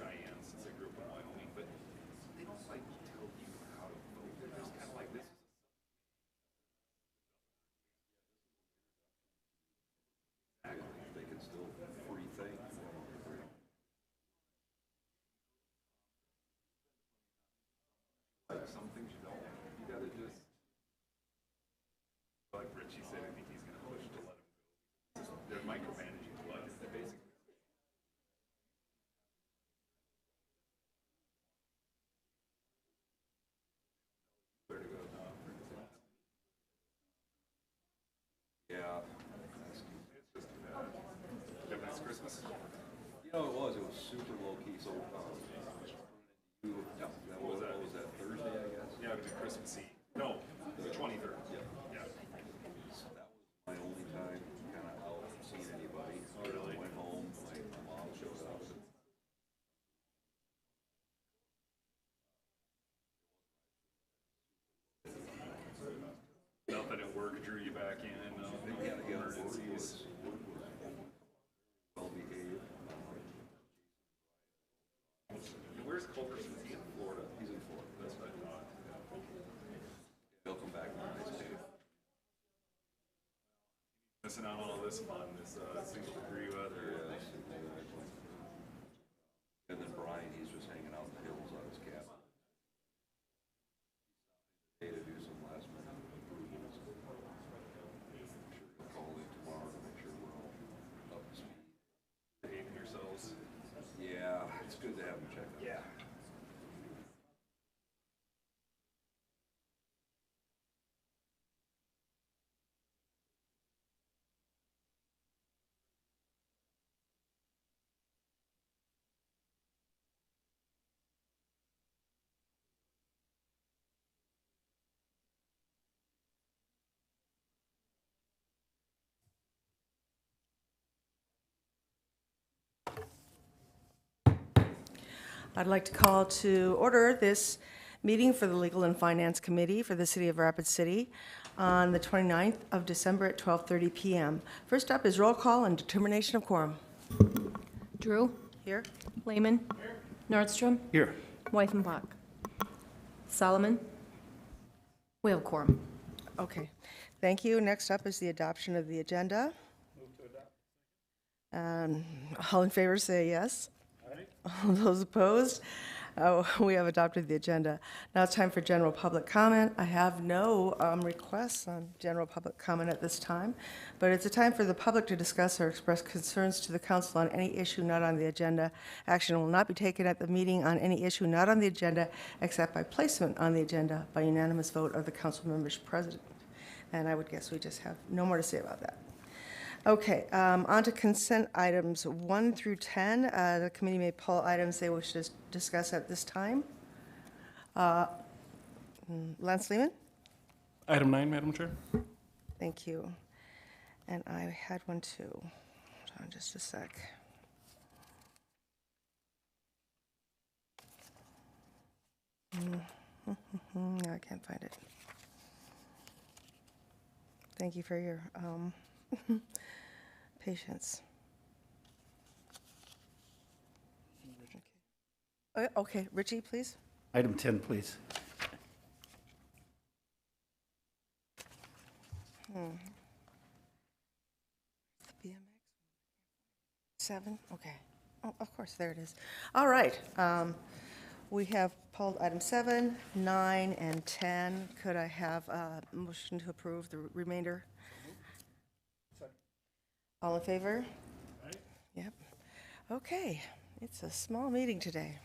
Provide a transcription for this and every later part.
Cheyenne since I grew up in Wyoming, but they don't like tell you how to vote. They're just kind of like this. Exactly. They can still free think. Like some things you don't. You gotta just. Like Richie said, I think he's gonna push to let them go. They're micromanaging the budget. They're basically. Where to go now? Yeah. It's just too bad. Did you have a nice Christmas? You know, it was super low key. So, what was that, Thursday, I guess? Yeah, it was a Christmas Eve. No, the 23rd. Yeah. Yeah. So that was my only time kind of out seeing anybody. Oh, really? Went home, my mom showed up. Nothing at work drew you back in. Emergencies. Well behaved. Where's Culberson? Is he in Florida? He's in Florida. That's what I thought. He'll come back one nice day. Missing out on all this fun, this 60-degree weather. Yes, exactly. And then Brian, he's just hanging out in the hills on his cabin. Hey, to do some last minute approvals. I'm sure he'll call in tomorrow to make sure we're all up to speed. Behaving yourselves. Yeah, it's good to have him check out. Yeah. I'd like to call to order this meeting for the Legal and Finance Committee for the City of Rapid City on the 29th of December at 12:30 p.m. First up is roll call and determination of quorum. Drew? Here. Lehman? Nordstrom? Here. Weifenbach? Solomon? We have quorum. Okay, thank you. Next up is the adoption of the agenda. Move to adopt. All in favor say yes. All those opposed? We have adopted the agenda. Now it's time for general public comment. I have no requests on general public comment at this time, but it's a time for the public to discuss or express concerns to the council on any issue not on the agenda. Action will not be taken at the meeting on any issue not on the agenda except by placement on the agenda by unanimous vote of the council members present. And I would guess we just have no more to say about that. Okay, on to consent items 1 through 10. The committee may pull items they wish to discuss at this time. Lance Lehman? Item 9, Madam Chair. Thank you. And I had one too. Hold on just a sec. No, I can't find it. Thank you for your patience. Okay, Richie, please. Item 10, please. The BMX? 7? Okay. Oh, of course, there it is. All right. We have pulled item 7, 9, and 10. Could I have a motion to approve the remainder? All in favor? Aye. Yep. Okay. It's a small meeting today.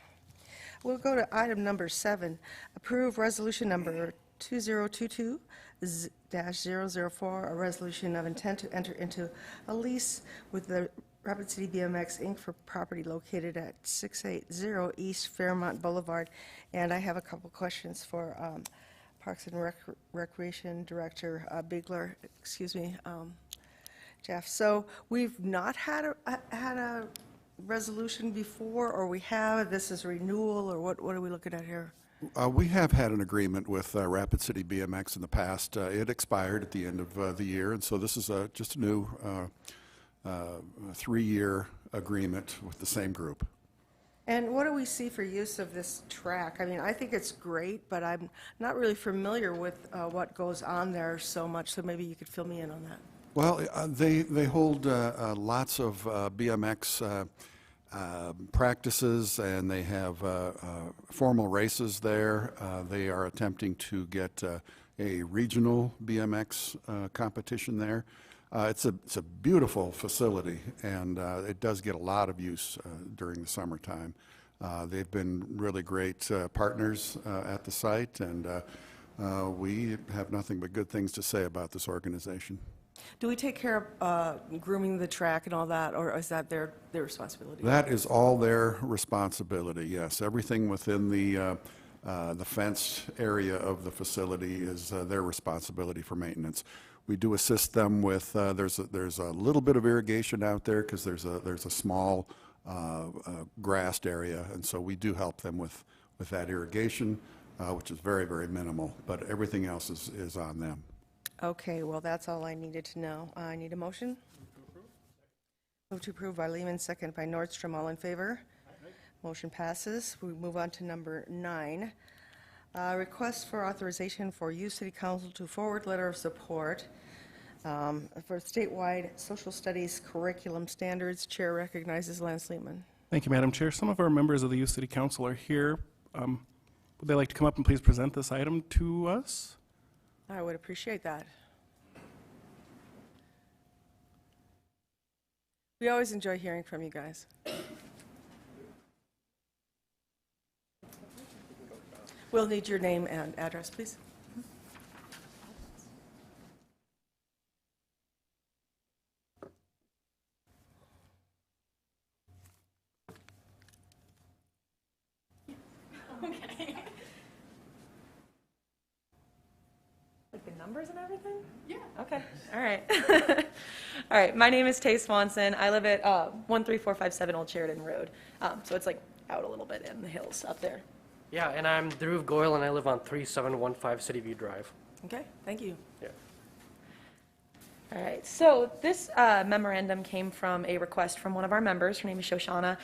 We'll go to item number 7, approve resolution number 2022-004, a resolution of intent to enter into a lease with the Rapid City BMX Inc. for property located at 680 East Fairmont Boulevard. And I have a couple questions for Parks and Recreation Director Bigler, Jeff. So we've not had a resolution before, or we have? This is renewal, or what are we looking at here? We have had an agreement with Rapid City BMX in the past. It expired at the end of the year, and so this is just a new 3-year agreement with the same group. And what do we see for use of this track? I mean, I think it's great, but I'm not really familiar with what goes on there so much, so maybe you could fill me in on that. Well, they hold lots of BMX practices, and they have formal races there. They are attempting to get a regional BMX competition there. It's a beautiful facility, and it does get a lot of use during the summertime. They've been really great partners at the site, and we have nothing but good things to say about this organization. Do we take care of grooming the track and all that, or is that their responsibility? That is all their responsibility, yes. Everything within the fenced area of the facility is their responsibility for maintenance. We do assist them with, there's a little bit of irrigation out there because there's a small grassed area, and so we do help them with that irrigation, which is very, very minimal, but everything else is on them. Okay, well, that's all I needed to know. I need a motion? Move to approve by Lehman, second by Nordstrom. All in favor? Motion passes. We move on to number 9. Request for authorization for U City Council to forward letter of support for statewide social studies curriculum standards. Chair recognizes Lance Lehman. Thank you, Madam Chair. Some of our members of the Youth City Council are here. Would they like to come up and please present this item to us? I would appreciate that. We always enjoy hearing from you guys. We'll need your name and address, please. Okay. Like the numbers and everything? Yeah. Okay, all right. All right, my name is Tay Swanson. I live at 13457 Old Sheridan Road. So it's like out a little bit in the hills up there. Yeah, and I'm Dhruv Goyal, and I live on 3715 City View Drive. Okay, thank you. Yeah. All right, so this memorandum came from a request from one of our members. Her name is Shoshana.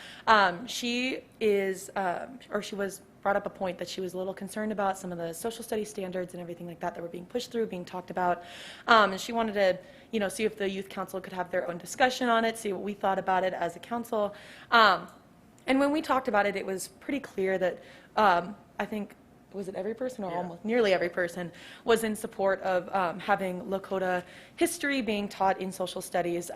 She was brought up a point that she was a little concerned about some of the social studies standards and everything like that that were being pushed through, being talked about. And she wanted to, see if the youth council could have their own discussion on it, see what we thought about it as a council. And when we talked about it, it was pretty clear that I think, was it every person or almost nearly every person was in support of having Lakota history being taught in social studies.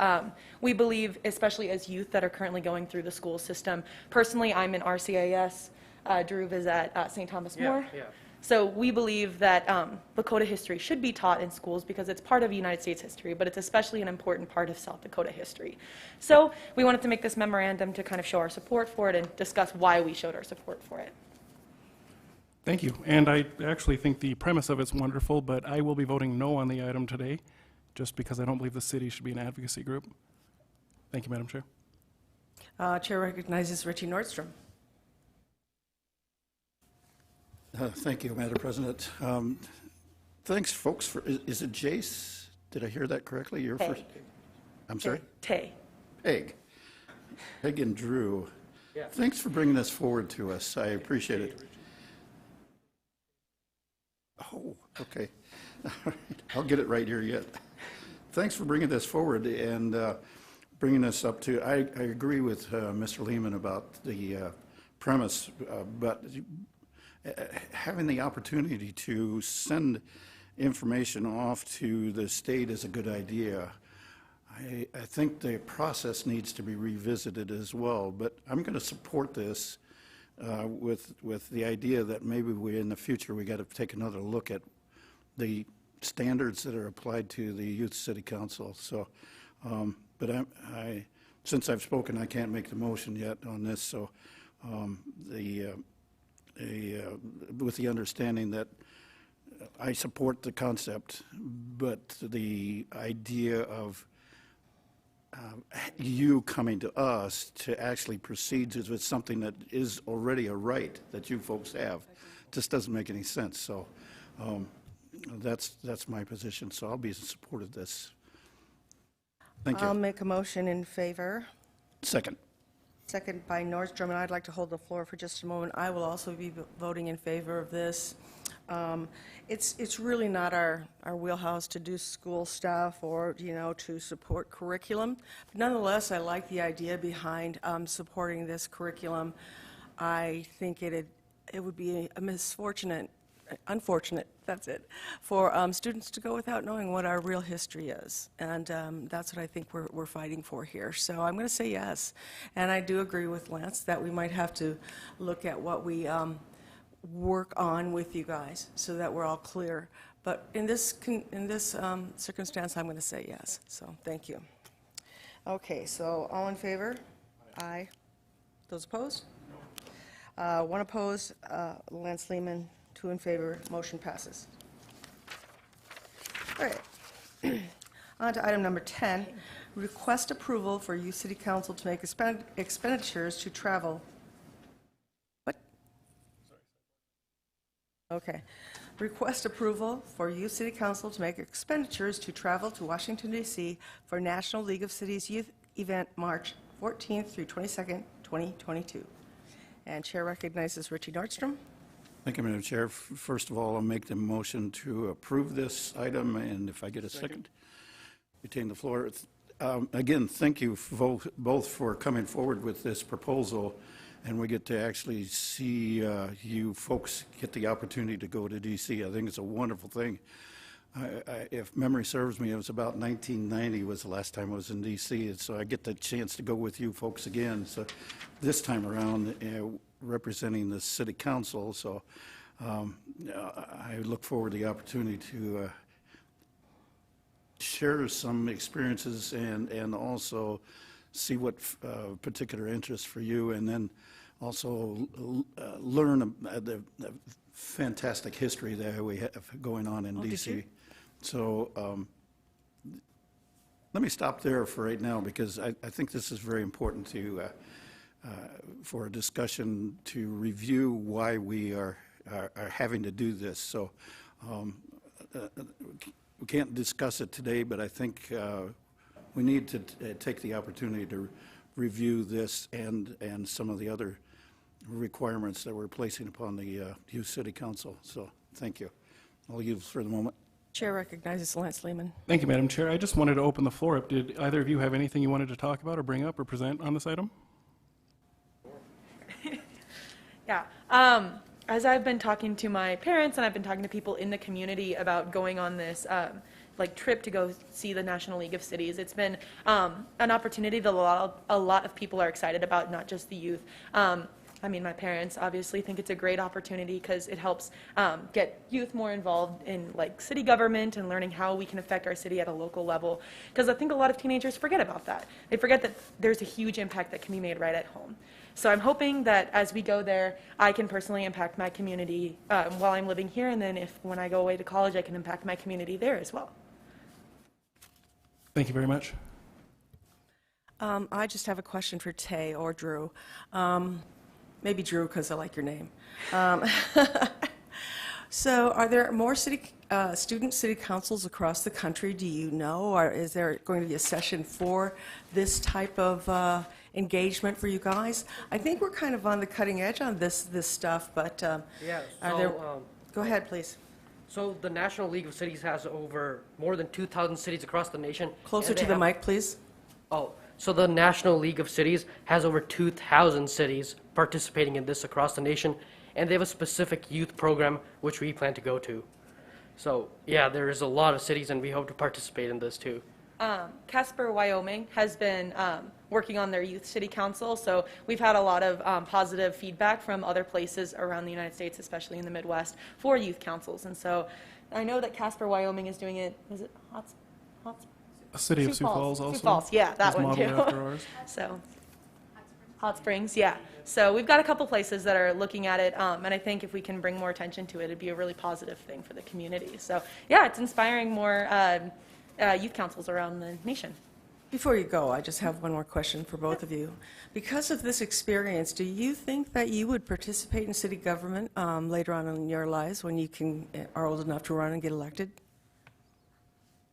We believe, especially as youth that are currently going through the school system. Personally, I'm in RCIS. Dhruv is at St. Thomas More. Yeah. So we believe that Lakota history should be taught in schools because it's part of United States history, but it's especially an important part of South Dakota history. So we wanted to make this memorandum to kind of show our support for it and discuss why we showed our support for it. Thank you. And I actually think the premise of it's wonderful, but I will be voting no on the item today, just because I don't believe the city should be an advocacy group. Thank you, Madam Chair. Chair recognizes Richie Nordstrom. Thank you, Madam President. Thanks, folks, for, is it Jace? Did I hear that correctly? Your Peg. first? I'm sorry? Tay. Peg. Peg and Drew. Yeah. Thanks for bringing this forward to us. I appreciate it. Oh, okay. All right. I'll get it right here yet. Thanks for bringing this forward and bringing us up to, I agree with Mr. Lehman about the premise, but having the opportunity to send information off to the state is a good idea. I think the process needs to be revisited as well, but I'm going to support this with the idea that maybe in the future we got to take another look at the standards that are applied to the Youth City Council. So, but since I've spoken, I can't make the motion yet on this. So, with the understanding that I support the concept, but the idea of you coming to us to actually proceed with something that is already a right that you folks have just doesn't make any sense. So that's my position. So I'll be in support of this. Thank you. I'll make a motion in favor. Second. Second by Nordstrom, and I'd like to hold the floor for just a moment. I will also be voting in favor of this. It's really not our wheelhouse to do school stuff or, to support curriculum. But nonetheless, I like the idea behind supporting this curriculum. I think it would be unfortunate, that's it, for students to go without knowing what our real history is. And that's what I think we're fighting for here. So I'm going to say yes. And I do agree with Lance that we might have to look at what we work on with you guys so that we're all clear. But in this circumstance, I'm going to say yes. So thank you. Okay, so all in favor? Aye. Those opposed? One opposed, Lance Lehman. 2 in favor, motion passes. All right. On to item number 10, request approval for Youth City Council to make expenditures to travel. What? Okay. Request approval for Youth City Council to make expenditures to travel to Washington, D.C. for National League of Cities Youth Event, March 14th through 22nd, 2022. And Chair recognizes Richie Nordstrom. Thank you, Madam Chair. First of all, I'll make the motion to approve this item, and if I get a second, retain the floor. Again, thank you both for coming forward with this proposal, and we get to actually see you folks get the opportunity to go to D.C. I think it's a wonderful thing. If memory serves me, it was about 1990 was the last time I was in D.C., and so I get the chance to go with you folks again. So this time around, representing the City Council, so I look forward to the opportunity to share some experiences and also see what particular interests for you, and then also learn the fantastic history that we have going on in D.C. So let me stop there for right now, because I think this is very important to for a discussion to review why we are having to do this. So we can't discuss it today, but I think we need to take the opportunity to review this and some of the other requirements that we're placing upon the Youth City Council. So thank you. I'll yield for the moment. Chair recognizes Lance Lehman. Thank you, Madam Chair. I just wanted to open the floor up. Did either of you have anything you wanted to talk about or bring up or present on this item? Yeah. As I've been talking to my parents and I've been talking to people in the community about going on this trip to go see the National League of Cities, it's been an opportunity that a lot of people are excited about, not just the youth. I mean, my parents obviously think it's a great opportunity because it helps get youth more involved in city government and learning how we can affect our city at a local level. Because I think a lot of teenagers forget about that. They forget that there's a huge impact that can be made right at home. So I'm hoping that as we go there, I can personally impact my community while I'm living here, and then when I go away to college, I can impact my community there as well. Thank you very much. I just have a question for Tay or Drew. Maybe Drew, because I like your name. So are there more student city councils across the country, do you know? Or is there going to be a session for this type of engagement for you guys? I think we're kind of on the cutting edge on this stuff, but Yeah, are there... Go ahead, please. So the National League of Cities has more than 2,000 cities across the nation. Closer to the mic, please. Oh, so the National League of Cities has over 2,000 cities participating in this across the nation, and they have a specific youth program which we plan to go to. So yeah, there is a lot of cities, and we hope to participate in this too. Casper, Wyoming has been working on their youth city council, so we've had a lot of positive feedback from other places around the United States, especially in the Midwest, for youth councils. And so I know that Casper, Wyoming is doing it. Is it Hot A city of Sioux Falls also. Sioux Falls, yeah, that is one too. modeled after ours. So Hot Springs, yeah. So we've got a couple places that are looking at it, and I think if we can bring more attention to it, it'd be a really positive thing for the community. So yeah, it's inspiring more youth councils around the nation. Before you go, I just have one more question for both of you. Because of this experience, do you think that you would participate in city government later on in your lives when you are old enough to run and get elected?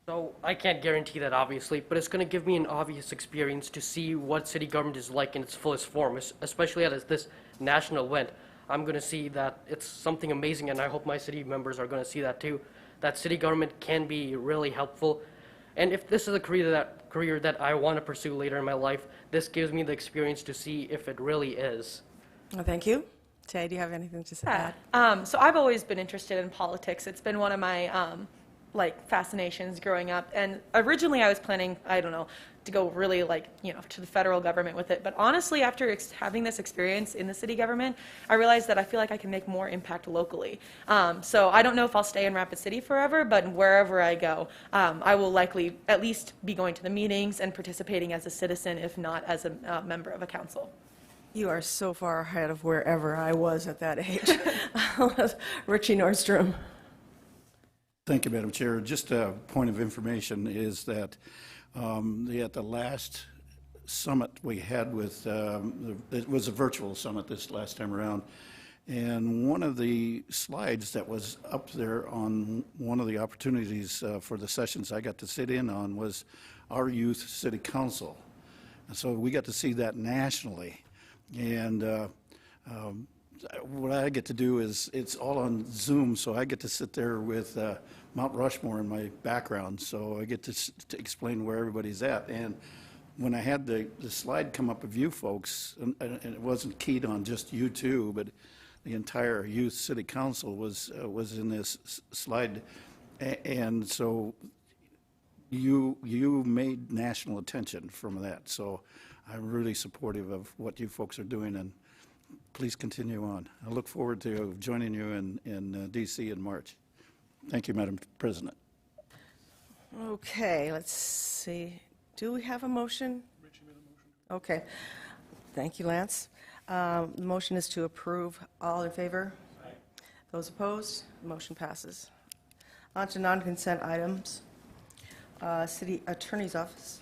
So I can't guarantee that, obviously, but it's going to give me an obvious experience to see what city government is like in its fullest form, especially at this national event. I'm going to see that it's something amazing, and I hope my city members are going to see that too, that city government can be really helpful. And if this is a career that I want to pursue later in my life, this gives me the experience to see if it really is. Well, thank you. Tay, do you have anything to say? So I've always been interested in politics. It's been one of my fascinations growing up. And originally I was planning, I don't know, to go really to the federal government with it. But honestly, after having this experience in the city government, I realized that I feel like I can make more impact locally. So I don't know if I'll stay in Rapid City forever, but wherever I go, I will likely at least be going to the meetings and participating as a citizen, if not as a member of a council. You are so far ahead of wherever I was at that age. Richie Nordstrom. Thank you, Madam Chair. Just a point of information is that at the last summit we had with, it was a virtual summit this last time around, and one of the slides that was up there on one of the opportunities for the sessions I got to sit in on was our youth city council. And so we got to see that nationally. And what I get to do is, it's all on Zoom, so I get to sit there with Mount Rushmore in my background, so I get to explain where everybody's at. And when I had the slide come up of you folks, and it wasn't keyed on just you two, but the entire youth city council was in this slide, and so you made national attention from that. So I'm really supportive of what you folks are doing, and please continue on. I look forward to joining you in D.C. in March. Thank you, Madam President. Okay, let's see. Do we have a motion? Richie made a motion. Okay. Thank you, Lance. The motion is to approve. All in favor? Aye. Those opposed? The motion passes. On to non-consent items. City Attorney's Office.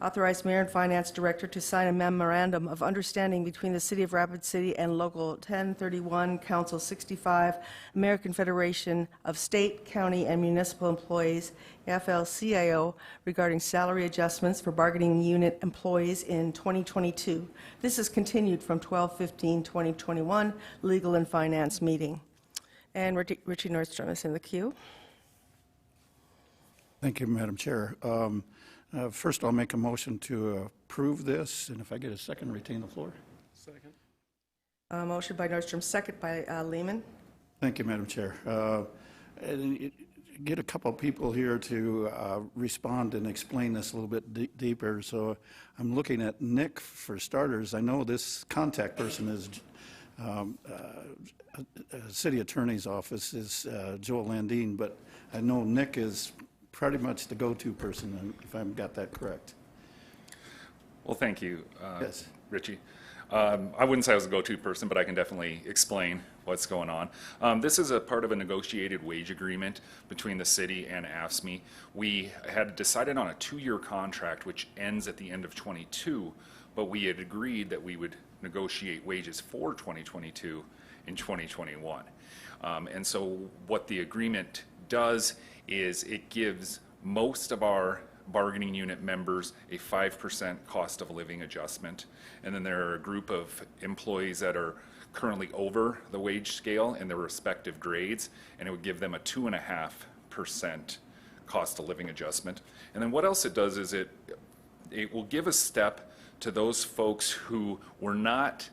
Authorize Mayor and Finance Director to sign a memorandum of understanding between the City of Rapid City and Local 1031, Council 65, American Federation of State, County, and Municipal Employees, AFL-CIO, regarding salary adjustments for bargaining unit employees in 2022. This is continued from 12/15/2021 Legal and Finance meeting. And Richie Nordstrom is in the queue. Thank you, Madam Chair. First, I'll make a motion to approve this, and if I get a second, retain the floor. Second. Motion by Nordstrom, second by Lehman. Thank you, Madam Chair. And get a couple people here to respond and explain this a little bit deeper. So I'm looking at Nick for starters. I know this contact person is City Attorney's Office is Joel Landine, but I know Nick is pretty much the go-to person, if I've got that correct. Well, thank you, Yes. Richie. I wouldn't say I was a go-to person, but I can definitely explain what's going on. This is a part of a negotiated wage agreement between the city and AFSCME. We had decided on a 2-year contract, which ends at the end of 22, but we had agreed that we would negotiate wages for 2022 in 2021. And so what the agreement does is it gives most of our bargaining unit members a 5% cost of living adjustment. And then there are a group of employees that are currently over the wage scale in their respective grades, and it would give them a 2.5% cost of living adjustment. And then what else it does is it will give a step to those folks who were not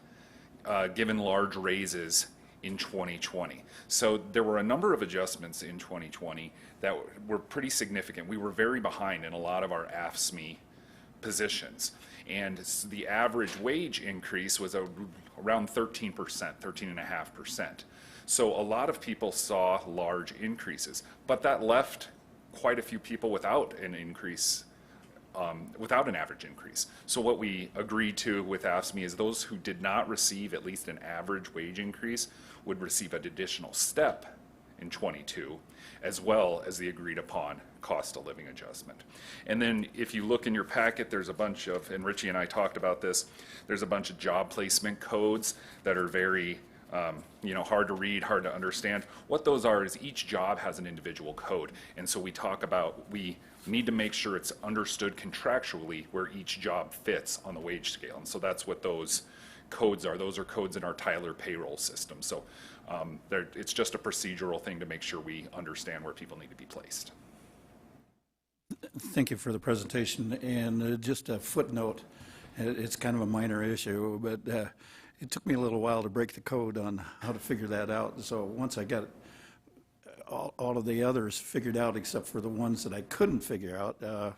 given large raises in 2020. So there were a number of adjustments in 2020 that were pretty significant. We were very behind in a lot of our AFSCME positions. And the average wage increase was around 13%, 13.5%. So a lot of people saw large increases, but that left quite a few people without an increase, without an average increase. So what we agreed to with AFSCME is those who did not receive at least an average wage increase would receive an additional step in 22, as well as the agreed upon cost of living adjustment. And then if you look in your packet, there's a bunch of, and Richie and I talked about this, there's a bunch of job placement codes that are very hard to read, hard to understand. What those are is each job has an individual code. And so we talk about, we need to make sure it's understood contractually where each job fits on the wage scale. And so that's what those codes are. Those are codes in our Tyler payroll system. So it's just a procedural thing to make sure we understand where people need to be placed. Thank you for the presentation, and just a footnote, it's kind of a minor issue, but it took me a little while to break the code on how to figure that out. So once I got all of the others figured out, except for the ones that I couldn't figure out, I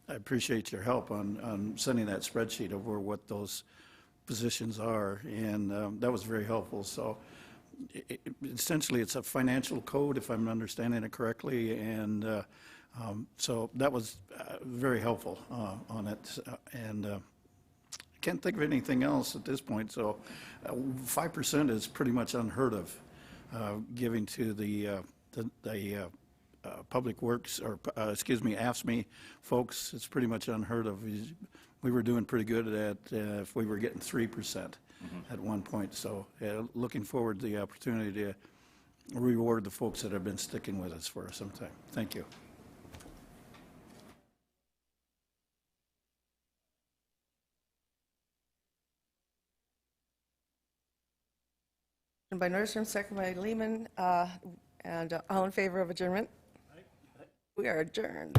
appreciate your help on sending that spreadsheet over what those positions are, and that was very helpful. So essentially, it's a financial code, if I'm understanding it correctly, and so that was very helpful on it, and I can't think of anything else at this point. So 5% is pretty much unheard of, giving to the Public Works, or excuse me, AFSCME folks. It's pretty much unheard of. We were doing pretty good at if we were getting 3% at one point. So looking forward to the opportunity to reward the folks that have been sticking with us for some time. Thank you. By Nordstrom, second by Lehman, and all in favor of adjournment? We are adjourned.